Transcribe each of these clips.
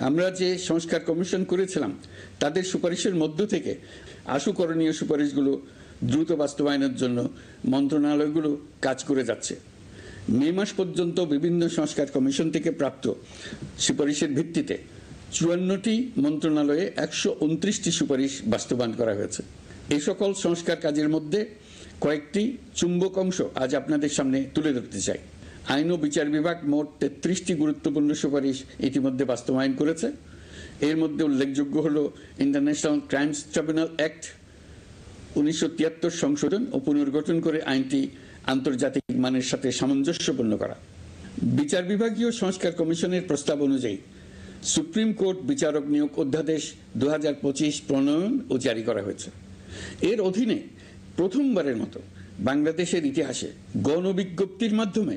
আমরা যে সংস্কার কমিশন করেছিলাম তাদের সুপারিশের মধ্য থেকে আশু করণীয় সুপারিশগুলো দ্রুত বাস্তবায়নের জন্য মন্ত্রণালয়গুলো কাজ করে যাচ্ছে। মে মাস পর্যন্ত বিভিন্ন সংস্কার কমিশন থেকে প্রাপ্ত সুপারিশের ভিত্তিতে ৫৪টি মন্ত্রণালয়ে ১২৯টি সুপারিশ বাস্তবায়ন করা হয়েছে। এই সকল সংস্কার কাজের মধ্যে কয়েকটি চুম্বক অংশ আজ আপনাদের সামনে তুলে ধরতে চাই। আইন ও বিচার বিভাগ মোট ৩৩টি গুরুত্বপূর্ণ সুপারিশ ইতিমধ্যে বাস্তবায়ন করেছে। এর মধ্যে উল্লেখযোগ্য হল ইন্টারন্যাশনাল ক্রাইমস ট্রাইব্যুনাল অ্যাক্ট ১৯৭৩ সংশোধন ও পুনর্গঠন করে আইনটি আন্তর্জাতিক মানের সাথে সামঞ্জস্যপূর্ণ করা। বিচার বিভাগীয় সংস্কার কমিশনের প্রস্তাব অনুযায়ী সুপ্রিম কোর্ট বিচারক নিয়োগ অধ্যাদেশ ২০২৫ প্রণয়ন ও জারি করা হয়েছে। এর অধীনে প্রথমবারের মতো বাংলাদেশের ইতিহাসে গণবিজ্ঞপ্তির মাধ্যমে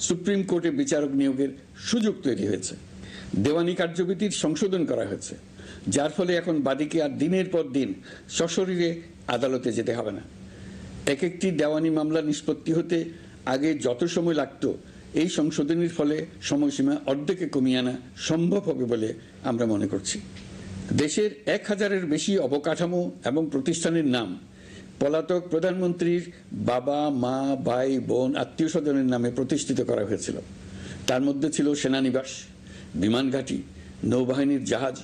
সুপ্রিম কোর্টে বিচারক নিয়োগের সুযোগ তৈরি হয়েছে। দেওয়ানি কার্যবিধির সংশোধন করা হয়েছে, যার ফলে এখন বাদীকে আর দিনের পর দিন সশরীরে আদালতে যেতে হবে না। এক একটি দেওয়ানি মামলা নিষ্পত্তি হতে আগে যত সময় লাগত, এই সংশোধনের ফলে সময়সীমা অর্ধেকে কমিয়ে আনা সম্ভব হবে বলে আমরা মনে করছি। দেশের ১,০০০-এর বেশি অবকাঠামো এবং প্রতিষ্ঠানের নাম পলাতক প্রধানমন্ত্রীর বাবা, মা, ভাই, বোন, আত্মীয় স্বজনের নামে প্রতিষ্ঠিত করা হয়েছিল। তার মধ্যে ছিল সেনানিবাস, বিমান ঘাঁটি, নৌবাহিনীর জাহাজ,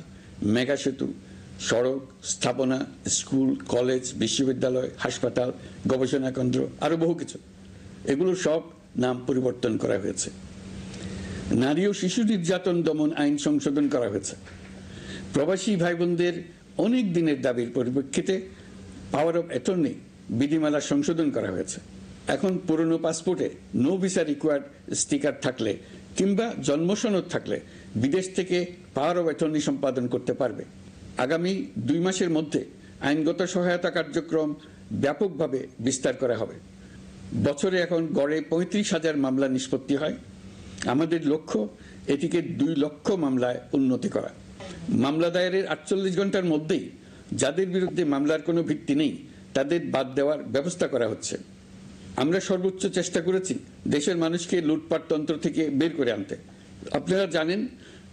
মেগা সেতু, সড়ক, স্থাপনা, স্কুল, কলেজ, বিশ্ববিদ্যালয়, হাসপাতাল, গবেষণা কেন্দ্র, আরও বহু কিছু। এগুলোর সব নাম পরিবর্তন করা হয়েছে। নারী ও শিশু নির্যাতন দমন আইন সংশোধন করা হয়েছে। প্রবাসী ভাই বোনদের অনেক দিনের দাবির পরিপ্রেক্ষিতে পাওয়ার অফ অ্যাটর্নি বিধিমালা সংশোধন করা হয়েছে। এখন পুরনো পাসপোর্টে নো ভিসা রিকোয়ার্ড স্টিকার থাকলে কিংবা জন্মসনদ থাকলে বিদেশ থেকে পাওয়ার অফ অ্যাটর্নি সম্পাদন করতে পারবে। আগামী ২ মাসের মধ্যে আইনগত সহায়তা কার্যক্রম ব্যাপকভাবে বিস্তার করা হবে। বছরে এখন গড়ে ৩৫,০০০ মামলা নিষ্পত্তি হয়। আমাদের লক্ষ্য এটিকে ২ লক্ষ মামলায় উন্নতি করা। মামলা দায়েরের ৪৮ ঘন্টার মধ্যেই যাদের বিরুদ্ধে মামলার কোনো ভিত্তি নেই তাদের বাদ দেওয়ার ব্যবস্থা করা হচ্ছে। আমরা সর্বোচ্চ চেষ্টা করেছি দেশের মানুষকে লুটপাট তন্ত্র থেকে বের করে আনতে। আপনারা জানেন,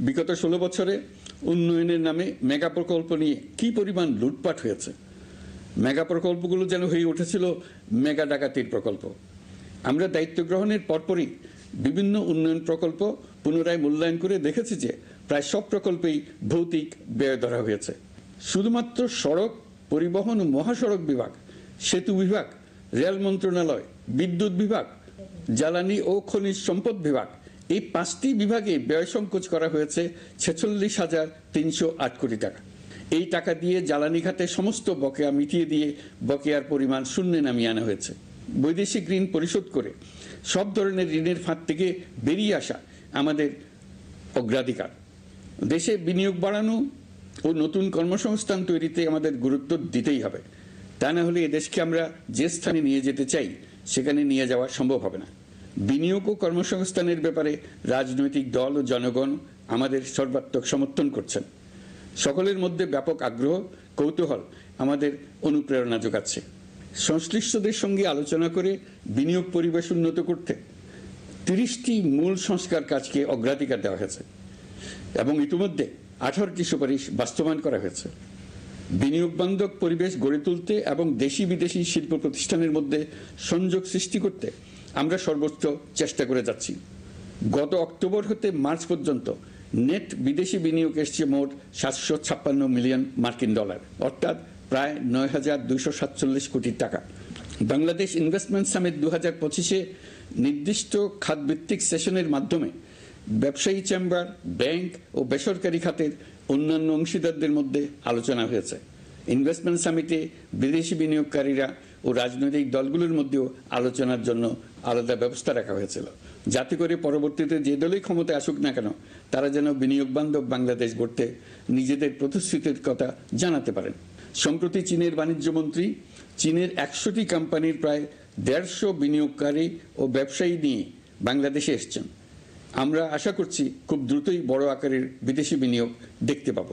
বিগত ১৬ বছরে উন্নয়নের নামে মেগা প্রকল্প নিয়ে কি পরিমাণ লুটপাট হয়েছে। মেগা প্রকল্পগুলো যেন হয়ে উঠেছিল মেগা ডাকাতির প্রকল্প। আমরা দায়িত্ব গ্রহণের পরপরই বিভিন্ন উন্নয়ন প্রকল্প পুনরায় মূল্যায়ন করে দেখেছি যে প্রায় সব প্রকল্পেই ভৌতিক ব্যয় ধরা হয়েছে। শুধুমাত্র সড়ক পরিবহন ও মহাসড়ক বিভাগ, সেতু বিভাগ, রেল মন্ত্রণালয়, বিদ্যুৎ বিভাগ, জ্বালানি ও খনিজ সম্পদ বিভাগ, এই 5টি বিভাগে ব্যয় সংকোচ করা হয়েছে ৪৬,৩০৮ কোটি টাকা। এই টাকা দিয়ে জ্বালানি খাতে সমস্ত বকেয়া মিটিয়ে দিয়ে বকেয়ার পরিমাণ শূন্যে নামিয়ে আনা হয়েছে। বৈদেশিক ঋণ পরিশোধ করে সব ধরনের ঋণের ফাঁদ থেকে বেরিয়ে আসা আমাদের অগ্রাধিকার। দেশে বিনিয়োগ বাড়ানো ও নতুন কর্মসংস্থান তৈরিতে আমাদের গুরুত্ব দিতেই হবে। তা না হলে এদেশকে আমরা যে স্থানে নিয়ে যেতে চাই সেখানে নিয়ে যাওয়া সম্ভব হবে না। বিনিয়োগ ও কর্মসংস্থানের ব্যাপারে রাজনৈতিক দল ও জনগণ আমাদের সর্বাত্মক সমর্থন করছেন। সকলের মধ্যে ব্যাপক আগ্রহ, কৌতূহল আমাদের অনুপ্রেরণা যোগাচ্ছে। সংশ্লিষ্টদের সঙ্গে আলোচনা করে বিনিয়োগ পরিবেশ উন্নত করতে ৩০টি মূল সংস্কার কাজকে অগ্রাধিকার দেওয়া হয়েছে এবং ইতিমধ্যে 18টি সুপারিশ বাস্তবায়ন করা হয়েছে। বিনিয়োগ বান্ধব পরিবেশ গড়ে তুলতে এবং দেশি বিদেশি শিল্প প্রতিষ্ঠানের মধ্যে সংযোগ সৃষ্টি করতে আমরা সর্বোচ্চ চেষ্টা করে যাচ্ছি। গত অক্টোবর হতে মার্চ পর্যন্ত নেট বিদেশি বিনিয়োগ এসছে মোট ৭৫৬ মিলিয়ন মার্কিন ডলার, অর্থাৎ প্রায় ৯,২৪৭ কোটি টাকা। বাংলাদেশ ইনভেস্টমেন্ট সামিট ২০২৫-এ নির্দিষ্ট খাতভিত্তিক সেশনের মাধ্যমে ব্যবসায়ী চেম্বার, ব্যাংক ও বেসরকারি খাতের অন্যান্য অংশীদারদের মধ্যে আলোচনা হয়েছে। ইনভেস্টমেন্ট সামিটে বিদেশি বিনিয়োগকারীরা ও রাজনৈতিক দলগুলোর মধ্যেও আলোচনার জন্য আলাদা ব্যবস্থা রাখা হয়েছিল, যাতে করে পরবর্তীতে যে দলই ক্ষমতায় আসুক না কেন তারা যেন বিনিয়োগ বান্ধব বাংলাদেশ গড়তে নিজেদের প্রতিশ্রুতির কথা জানাতে পারেন। সম্প্রতি চীনের বাণিজ্য মন্ত্রী চীনের ১০০টি কোম্পানির প্রায় ১৫০ বিনিয়োগকারী ও ব্যবসায়ী নিয়ে বাংলাদেশে এসছেন। আমরা আশা করছি খুব দ্রুতই বড় আকারের বিদেশি বিনিয়োগ দেখতে পাব।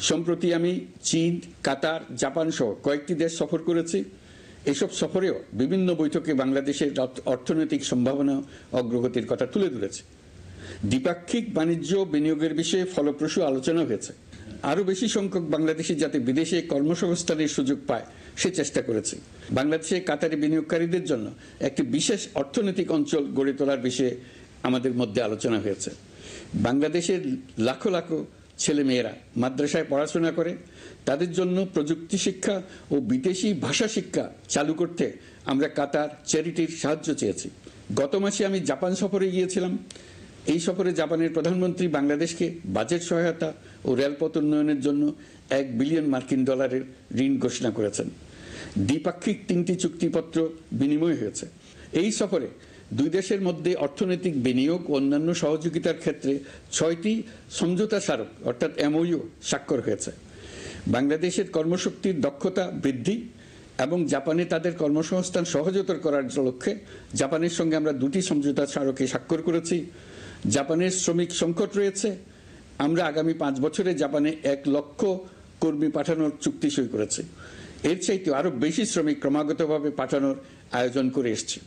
সম্প্রতি আমি চীন, কাতার, জাপান সহ কয়েকটি দেশ সফর করেছি। এসব সফরেও বিভিন্ন বৈঠকে বাংলাদেশের অর্থনৈতিক সম্ভাবনা অগ্রগতির কথা তুলে ধরেছে। দ্বিপাক্ষিক বাণিজ্য বিনিয়োগের বিষয়ে ফলপ্রসূ আলোচনা হয়েছে। আরও বেশি সংখ্যক বাংলাদেশি যাতে বিদেশে কর্মসংস্থানের সুযোগ পায় সে চেষ্টা করেছে। বাংলাদেশে কাতারি বিনিয়োগকারীদের জন্য একটি বিশেষ অর্থনৈতিক অঞ্চল গড়ে তোলার বিষয়ে আমাদের মধ্যে আলোচনা হয়েছে। বাংলাদেশের লাখো লাখো ছেলেমেয়েরা মাদ্রাসায় পড়াশোনা করে, তাদের জন্য প্রযুক্তি শিক্ষা ও বিদেশি ভাষা শিক্ষা চালু করতে আমরা কাতার চ্যারিটির সাহায্য চেয়েছি। গত মাসে আমি জাপান সফরে গিয়েছিলাম। এই সফরে জাপানের প্রধানমন্ত্রী বাংলাদেশকে বাজেট সহায়তা ও রেলপথ উন্নয়নের জন্য $1 বিলিয়ন ঋণ ঘোষণা করেছেন। দ্বিপাক্ষিক 3টি চুক্তিপত্র বিনিময় হয়েছে। এই সফরে দুই দেশের মধ্যে অর্থনৈতিক বিনিয়োগ ও অন্যান্য সহযোগিতার ক্ষেত্রে 6টি সমঝোতা স্মারক অর্থাৎ MOU স্বাক্ষর হয়েছে। বাংলাদেশের কর্মশক্তির দক্ষতা বৃদ্ধি এবং জাপানে তাদের কর্মসংস্থান সহজতর করার লক্ষ্যে জাপানের সঙ্গে আমরা 2টি সমঝোতা স্মারকে স্বাক্ষর করেছি। জাপানের শ্রমিক সংকট রয়েছে। আমরা আগামী 5 বছরে জাপানে 1 লক্ষ কর্মী পাঠানোর চুক্তি সই করেছি। এর চাইতে আরও বেশি শ্রমিক ক্রমাগতভাবে পাঠানোর আয়োজন করে এসেছি।